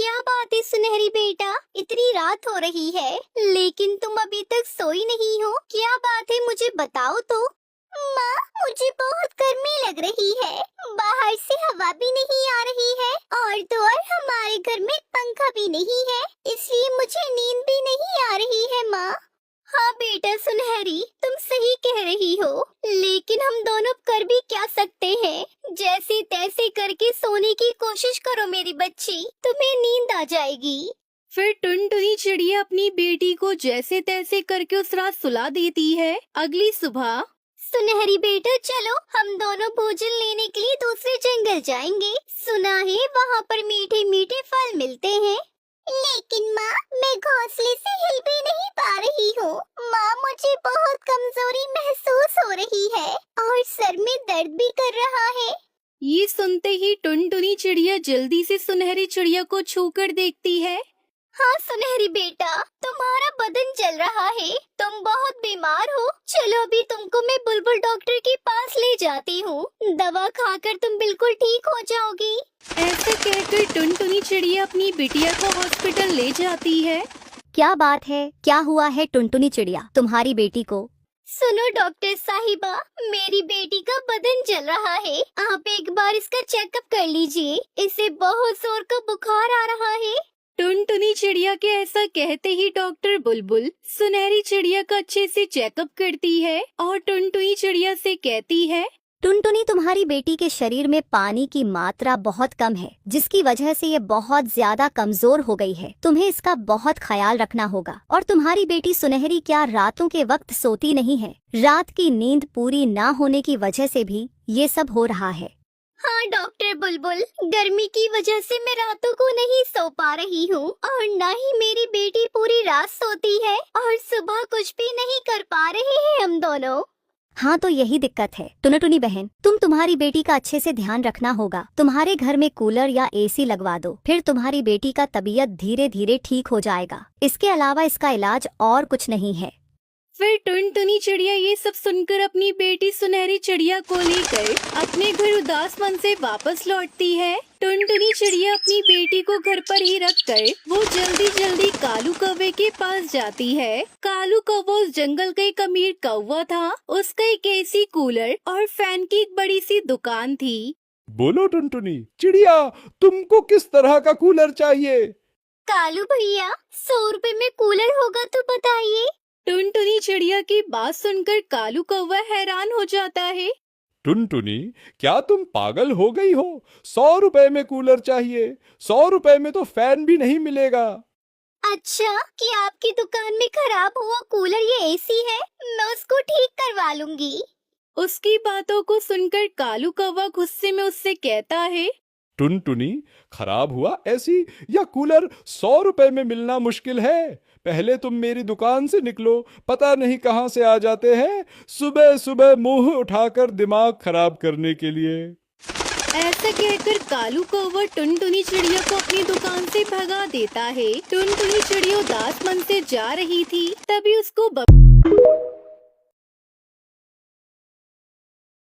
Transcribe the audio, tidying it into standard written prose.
क्या बात है सुनहरी बेटा, इतनी रात हो रही है लेकिन तुम अभी तक सोई नहीं हो, क्या बात है मुझे बताओ तो। माँ, मुझे बहुत गर्मी लग रही है, बाहर से हवा भी नहीं आ रही है और तो और हमारे घर में पंखा भी नहीं है, इसलिए मुझे नींद भी नहीं आ रही है माँ। हाँ बेटा सुनहरी, तुम सही कह रही हो, लेकिन हम दोनों कर भी क्या सकते हैं। जैसे तैसे करके सोने की कोशिश करो मेरी बच्ची, तुम्हें नींद आ जाएगी। फिर टुनटुनी चिड़िया अपनी बेटी को जैसे तैसे करके उस रात सुला देती है। अगली सुबह सुनहरी बेटा चलो, हम दोनों भोजन लेने के लिए दूसरे जंगल जाएंगे, सुना है वहाँ पर मीठे मीठे फल मिलते हैं। लेकिन माँ, मैं घोंसले से हिल भी नहीं पा रही हूँ। माँ, मुझे बहुत कमजोरी महसूस हो रही है और सर में दर्द भी कर रहा है। ये सुनते ही टुनटुनी चिड़िया जल्दी से सुनहरी चिड़िया को छूकर देखती है। हाँ सुनहरी बेटा, तुम्हारा बदन जल रहा है, तुम बहुत बीमार हो। चलो अभी तुमको मैं बुलबुल डॉक्टर के पास ले जाती हूँ, दवा खाकर तुम बिल्कुल ठीक हो जाओगी। ऐसे कहकर टुनटुनी चिड़िया अपनी बिटिया को हॉस्पिटल ले जाती है। क्या बात है, क्या हुआ है टुनटुनी चिड़िया तुम्हारी बेटी को? सुनो डॉक्टर साहिबा, मेरी बेटी का बदन जल रहा है, आप एक बार इसका चेकअप कर लीजिए, इसे बहुत जोर का बुखार आ रहा है। टुनटुनी चिड़िया के ऐसा कहते ही डॉक्टर बुलबुल सुनहरी चिड़िया का अच्छे से चेकअप करती है और टुनटुनी चिड़िया से कहती है, टुनटुनी तुम्हारी बेटी के शरीर में पानी की मात्रा बहुत कम है, जिसकी वजह से ये बहुत ज्यादा कमजोर हो गई है। तुम्हें इसका बहुत ख्याल रखना होगा। और तुम्हारी बेटी सुनहरी क्या रातों के वक्त सोती नहीं है? रात की नींद पूरी ना होने की वजह से भी ये सब हो रहा है। हाँ डॉक्टर बुलबुल, गर्मी की वजह से मैं रातों को नहीं सो पा रही हूँ और न ही मेरी बेटी पूरी रात सोती है और सुबह कुछ भी नहीं कर पा रहे हैं हम दोनों। हाँ तो यही दिक्कत है टुनटुनी बहन, तुम्हारी बेटी का अच्छे से ध्यान रखना होगा। तुम्हारे घर में कूलर या एसी लगवा दो, फिर तुम्हारी बेटी का तबीयत धीरे धीरे ठीक हो जाएगा। इसके अलावा इसका इलाज और कुछ नहीं है। फिर टुनटुनी चिड़िया ये सब सुनकर अपनी बेटी सुनहरी चिड़िया को लेकर अपने घर उदास मन से वापस लौटती है। टुनटुनी चिड़िया अपनी बेटी को घर पर ही रखकर वो जल्दी जल्दी कालू कौवे के पास जाती है। कालू कौवा उस जंगल का एक अमीर कौवा था। उसका एक एसी, कूलर और फैन की एक बड़ी सी दुकान थी। बोलो टुनटुनी चिड़िया, तुमको किस तरह का कूलर चाहिए? कालू भैया, 100 रुपए में कूलर होगा तो बताइए। टुनटुनी चिड़िया की बात सुनकर कालू कौवा हैरान हो जाता है। टुनटुनी, क्या तुम पागल हो गई हो? 100 रुपए में कूलर चाहिए? 100 रुपए में तो फैन भी नहीं मिलेगा। अच्छा, कि आपकी दुकान में खराब हुआ कूलर ये एसी है, मैं उसको ठीक करवा लूंगी। उसकी बातों को सुनकर कालू कौवा गुस्से में उससे कहता है, टुनटुनी, खराब हुआ एसी या कूलर 100 रुपए में मिलना मुश्किल है। पहले तुम मेरी दुकान से निकलो, पता नहीं कहां से आ जाते हैं सुबह सुबह मुंह उठाकर दिमाग खराब करने के लिए। ऐसा कहकर कालू कौवा टुनटुनी चिड़िया को अपनी दुकान से भगा देता है। टुनटुनी चिड़िया उदास मन से जा रही थी, तभी उसको